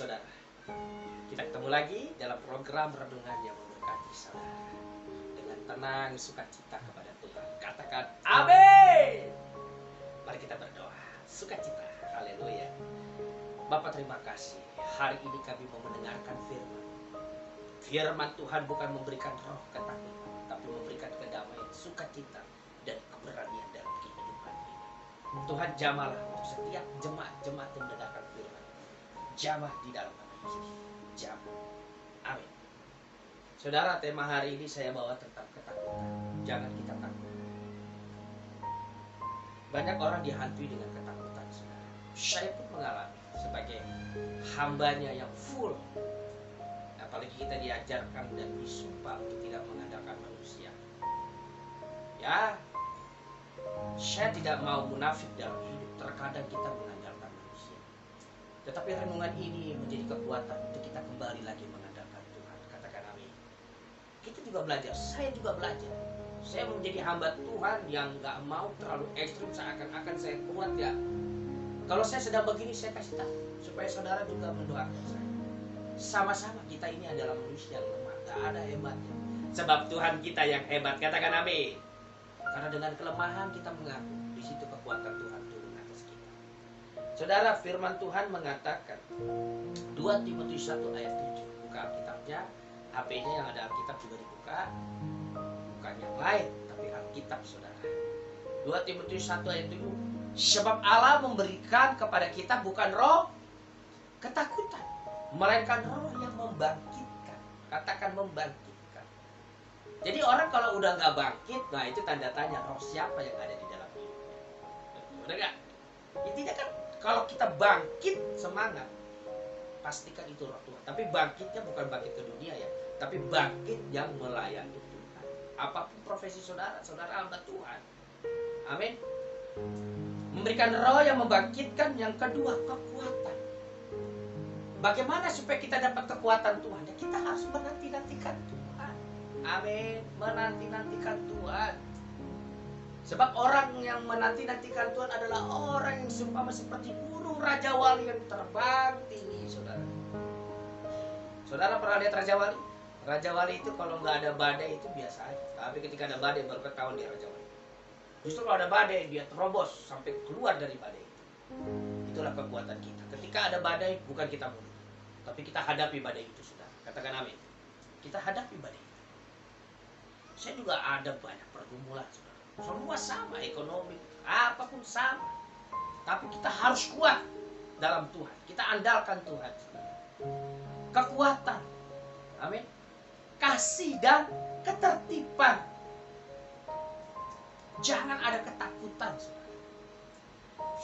saudara. Kita ketemu lagi dalam program renungan yang memberkati saudara. Dengan tenang, sukacita kepada Tuhan. Katakan amin. Mari kita berdoa. Sukacita. Haleluya. Bapak, terima kasih. Hari ini kami mau mendengarkan firman. Firman Tuhan bukan memberikan roh ketakutan, tapi memberikan kedamaian, sukacita, dan keberanian dalam kehidupan ini. Tuhan, jamahlah untuk setiap jemaat-jemaat yang mendengarkan firman. Jamah di dalam nama Yesus. Jamah. Amin. Saudara, tema hari ini saya bawa tentang ketakutan. Jangan kita takut. Banyak orang dihantui dengan ketakutan, saudara. Saya pun mengalami sebagai hambanya yang full. Apalagi kita diajarkan dan disumpah untuk tidak mengandalkan manusia. Ya, saya tidak mau munafik dalam hidup. Terkadang kita mengandalkan manusia. Tetapi renungan ini menjadi kekuatan untuk kita kembali lagi mengandalkan Tuhan. Katakan amin. Kita juga belajar, saya juga belajar. Saya menjadi hamba Tuhan yang gak mau terlalu ekstrim seakan-akan saya kuat ya. Kalau saya sedang begini, saya kasih tahu supaya saudara juga mendoakan saya. Sama-sama kita ini adalah manusia yang lemah, gak ada hebatnya. Sebab Tuhan kita yang hebat, katakan amin. Karena dengan kelemahan kita mengaku, di situ kekuatan Tuhan turun atas kita. Saudara, firman Tuhan mengatakan 2 Timotius 1 ayat 7. Buka Alkitabnya, HP-nya yang ada Alkitab juga dibuka. Bukan yang lain, tapi Alkitab saudara. 2 Timotius 1 ayat 7. Sebab Allah memberikan kepada kita bukan roh ketakutan, melainkan roh yang membangkitkan. Katakan membangkitkan. Jadi orang kalau udah gak bangkit, nah itu tanda tanya roh siapa yang ada di dalam hidupnya. Benar gak? Intinya kan kalau kita bangkit semangat, pastikan itu roh Tuhan. Tapi bangkitnya bukan bangkit ke dunia ya, tapi bangkit yang melayani Tuhan. Apapun profesi saudara, saudara hamba Tuhan. Amin. Memberikan roh yang membangkitkan. Yang kedua, kekuatan. Bagaimana supaya kita dapat kekuatan Tuhan? Ya, kita harus menanti-nantikan Tuhan. Amin. Menanti-nantikan Tuhan. Sebab orang yang menanti-nantikan Tuhan adalah orang yang seumpama seperti burung Raja Wali yang terbang tinggi, saudara. Saudara pernah lihat Raja Wali? Raja Wali itu kalau nggak ada badai itu biasa aja. Tapi ketika ada badai baru ketahuan dia Raja Wali. Justru kalau ada badai dia terobos sampai keluar dari badai itu. Itulah kekuatan kita. Ketika ada badai bukan kita mundur, tapi kita hadapi badai itu, saudara. Katakan amin. Kita hadapi badai itu. Saya juga ada banyak pergumulan, saudara. Semua sama, ekonomi, apapun sama. Tapi kita harus kuat dalam Tuhan. Kita andalkan Tuhan, saudara. Kekuatan. Amin. Kasih dan ketertiban. Jangan ada ketakutan, saudara.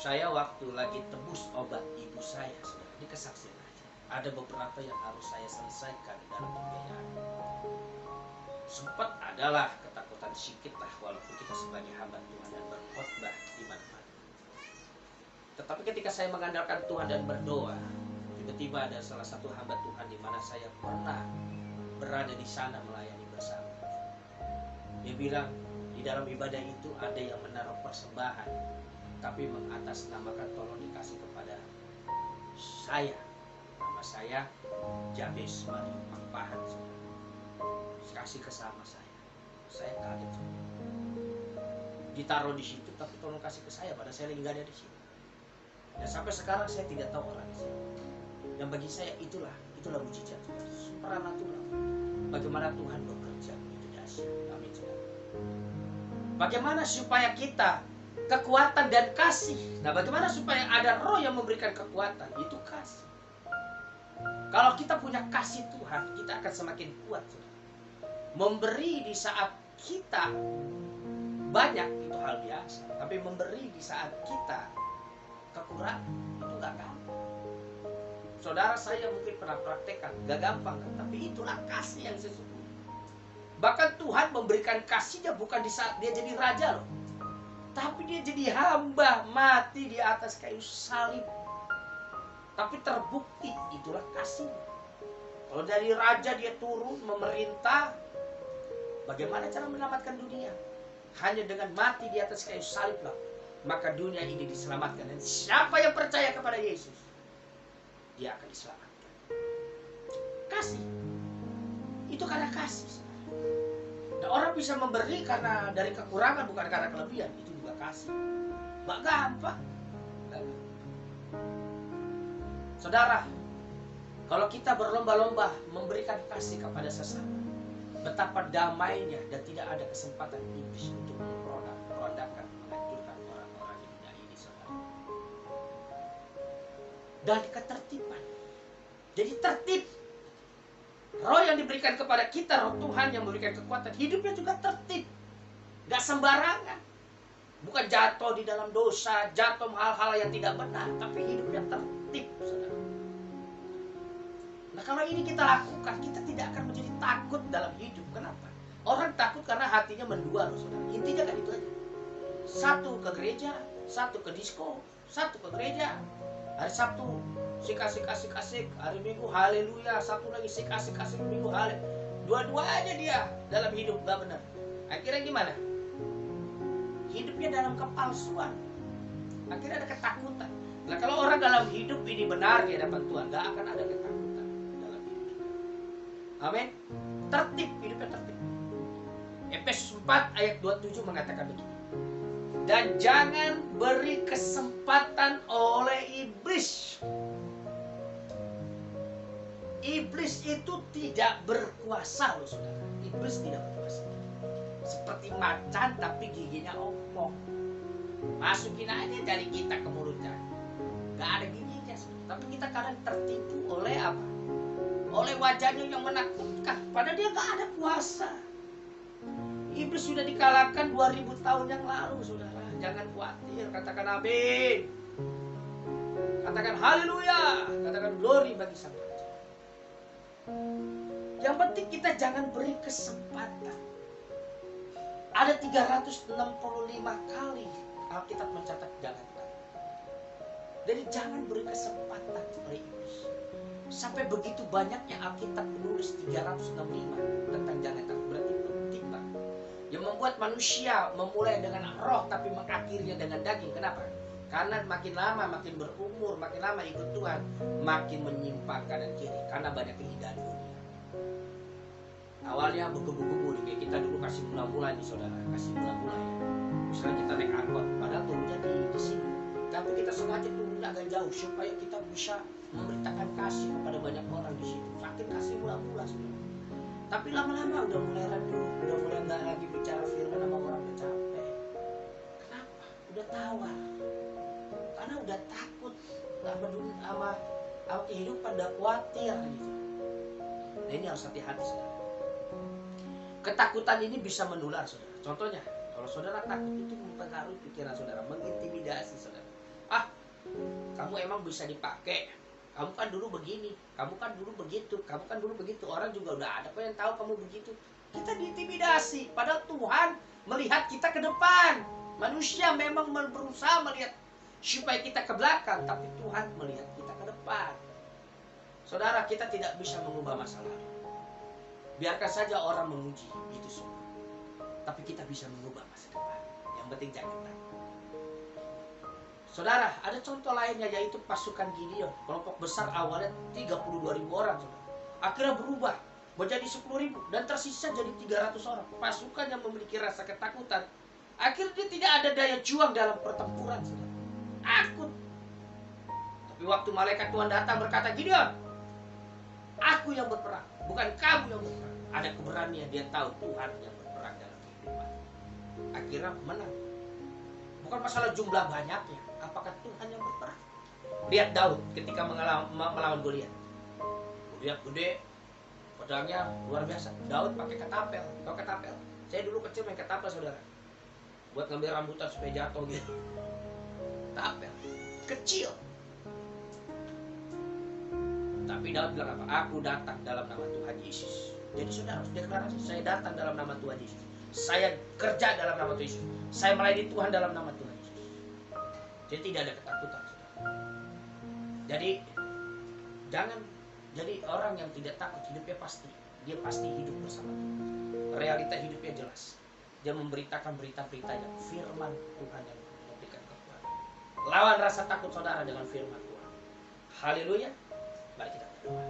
Saya waktu lagi tebus obat ibu saya, saudara, ini kesaksian aja. Ada beberapa yang harus saya selesaikan dalam pembiayaan. Sempat adalah ketakutan sedikit lah, walaupun kita sebagai hamba Tuhan dan berkhotbah di mana-mana. Tetapi ketika saya mengandalkan Tuhan dan berdoa, tiba-tiba ada salah satu hamba Tuhan di mana saya pernah berada di sana melayani bersama. Dia bilang, di dalam ibadah itu ada yang menaruh persembahan, tapi mengatasnamakan tolong dikasih kepada saya. Nama saya Jabes Mario Pangpahan. Kasih ke sama saya. Saya kaget. Ditaruh di situ, tapi tolong kasih ke saya. Padahal saya lagi nggak ada di situ. Dan sampai sekarang saya tidak tahu orang di sini. Dan bagi saya itulah mujizat Tuhan. Supranatural. Bagaimana Tuhan bekerja itu dahsyat. Amin. Bagaimana supaya kita kekuatan dan kasih. Nah, bagaimana supaya ada roh yang memberikan kekuatan? Itu kasih. Kalau kita punya kasih Tuhan, kita akan semakin kuat. Memberi di saat kita banyak itu hal biasa. Tapi memberi di saat kita kekurangan itu gak gampang. Saudara, saya mungkin pernah praktekkan, gak gampang kan? Tapi itulah kasih yang sesungguhnya. Bahkan Tuhan memberikan kasihnya bukan di saat dia jadi raja loh, tapi dia jadi hamba, mati di atas kayu salib. Tapi terbukti itulah kasih. Kalau dari raja dia turun memerintah, bagaimana cara menyelamatkan dunia? Hanya dengan mati di atas kayu salib lah, maka dunia ini diselamatkan. Dan siapa yang percaya kepada Yesus, dia akan diselamatkan. Kasih. Itu karena kasih. Nah, orang bisa memberi karena dari kekurangan, bukan karena kelebihan. Itu juga kasih. Nggak gampang. Saudara, kalau kita berlomba-lomba memberikan kasih kepada sesama, betapa damainya dan tidak ada kesempatan iblis untuk merondakan, menghancurkan orang-orang di dunia ini, saudara. Dan ketertiban. Jadi tertib. Roh yang diberikan kepada kita, roh Tuhan yang memberikan kekuatan, hidupnya juga tertib. Gak sembarangan. Bukan jatuh di dalam dosa, jatuh hal-hal yang tidak benar, tapi hidupnya tertib, saudara. Nah, kalau ini kita lakukan, kita tidak akan menjadi takut dalam hidup. Kenapa? Orang takut karena hatinya mendua, loh, saudara. Intinya kan itu aja. Satu ke gereja, satu ke disco, satu ke gereja. Hari Sabtu sik. Hari Minggu haleluya, satu lagi sik Minggu haleluya. Dua-duanya dia dalam hidup gak benar. Akhirnya gimana? Hidupnya dalam kepalsuan. Akhirnya ada ketakutan. Nah, kalau orang dalam hidup ini benar di hadapan Tuhan, gak akan ada ketakutan dalam hidup. Amin. Tertib, hidupnya tertib. Efesus 4 ayat 27 mengatakan begini. Dan jangan beri kesempatan oleh iblis. Iblis itu tidak berkuasa, loh, saudara. Iblis tidak berkuasa. Seperti macan tapi giginya ompong. Masukin aja jari kita ke mulutnya. Gak ada giginya, saudara. Tapi kita kadang tertipu oleh apa? Oleh wajahnya yang menakutkan. Padahal dia gak ada kuasa. Iblis sudah dikalahkan 2000 tahun yang lalu, saudara. Jangan khawatir, katakan amin. Katakan haleluya, katakan glory bagi Sang Raja. Yang penting kita jangan beri kesempatan. Ada 365 kali Alkitab mencatat jangan takut. Jadi jangan beri kesempatan oleh iblis. Sampai begitu banyaknya Alkitab menulis 365 tentang jangan takut. Berarti penting banget. Yang membuat manusia memulai dengan roh tapi mengakhirinya dengan daging. Kenapa? Karena makin lama makin berumur, makin lama ikut Tuhan, makin menyimpang kanan kiri karena banyak keindahan dunia. Awalnya bergemu-gemu kayak kita dulu kasih mula-mula nih, saudara, kasih mula-mula ya. Misalnya kita naik angkot, padahal turunnya di sini. Tapi kita sengaja turunnya agak jauh supaya kita bisa memberitakan kasih kepada banyak orang di situ. Makin kasih mula-mula, saudara. Tapi lama-lama udah mulai redup, udah mulai nggak lagi bicara firman sama orang, udah capek. Kenapa? Udah tawar. Karena udah takut sama kehidupan, udah khawatir gitu. Nah, ini harus hati-hati, saudara. Ketakutan ini bisa menular, saudara. Contohnya, kalau saudara takut itu mempengaruhi pikiran saudara, mengintimidasi saudara. Ah, kamu emang bisa dipakai. Kamu kan dulu begini, kamu kan dulu begitu, kamu kan dulu begitu. Orang juga udah ada kok yang tahu kamu begitu. Kita diintimidasi. Padahal Tuhan melihat kita ke depan. Manusia memang berusaha melihat supaya kita ke belakang, tapi Tuhan melihat kita ke depan. Saudara, kita tidak bisa mengubah masa lalu. Biarkan saja orang menguji itu semua. Tapi kita bisa mengubah masa depan. Yang penting jangan takut. Saudara, ada contoh lainnya yaitu pasukan Gideon. Kelompok besar awalnya 32.000 orang, saudara. Akhirnya berubah menjadi 10.000 dan tersisa jadi 300 orang. Pasukan yang memiliki rasa ketakutan, akhirnya dia tidak ada daya juang dalam pertempuran, saudara. Takut. Tapi waktu malaikat Tuhan datang berkata, Gideon, aku yang berperang, bukan kamu yang berperang. Ada keberanian, dia tahu Tuhan yang berperang dalam kehidupan. Akhirnya menang. Bukan masalah jumlah banyaknya, apakah Tuhan yang berperang. Lihat Daud ketika melawan Goliat. Goliat gede, pedangnya luar biasa. Daud pakai ketapel. Tahu ketapel? Saya dulu kecil main ketapel, saudara. Buat ngambil rambutan supaya jatuh gitu. Ketapel kecil. Tapi Daud bilang apa? Aku datang dalam nama Tuhan Yesus. Jadi saudara harus deklarasi, saya datang dalam nama Tuhan Yesus. Saya kerja dalam nama Tuhan Yesus. Saya melayani Tuhan dalam nama Tuhan Yesus. Jadi tidak ada ketakutan, saudara. Jadi jangan jadi orang yang tidak takut. Hidupnya pasti, dia pasti hidup bersama Tuhan. Realita hidupnya jelas. Dia memberitakan berita-berita yang firman Tuhan yang memberikan kekuatan. Lawan rasa takut saudara dengan firman Tuhan. Haleluya. Mari kita berdoa.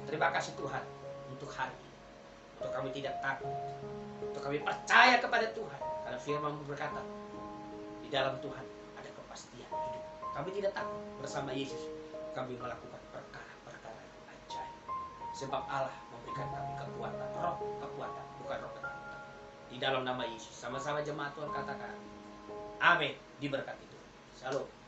Terima kasih Tuhan untuk hari ini. Untuk kami tidak takut. Untuk kami percaya kepada Tuhan. Karena firman berkata, di dalam Tuhan ada kepastian hidup. Kami tidak takut, bersama Yesus kami melakukan perkara-perkara yang ajaib. Sebab Allah memberikan kami kekuatan, roh kekuatan, bukan roh ketakutan. Di dalam nama Yesus, sama-sama jemaat Tuhan katakan, amin, diberkati Tuhan. Salam.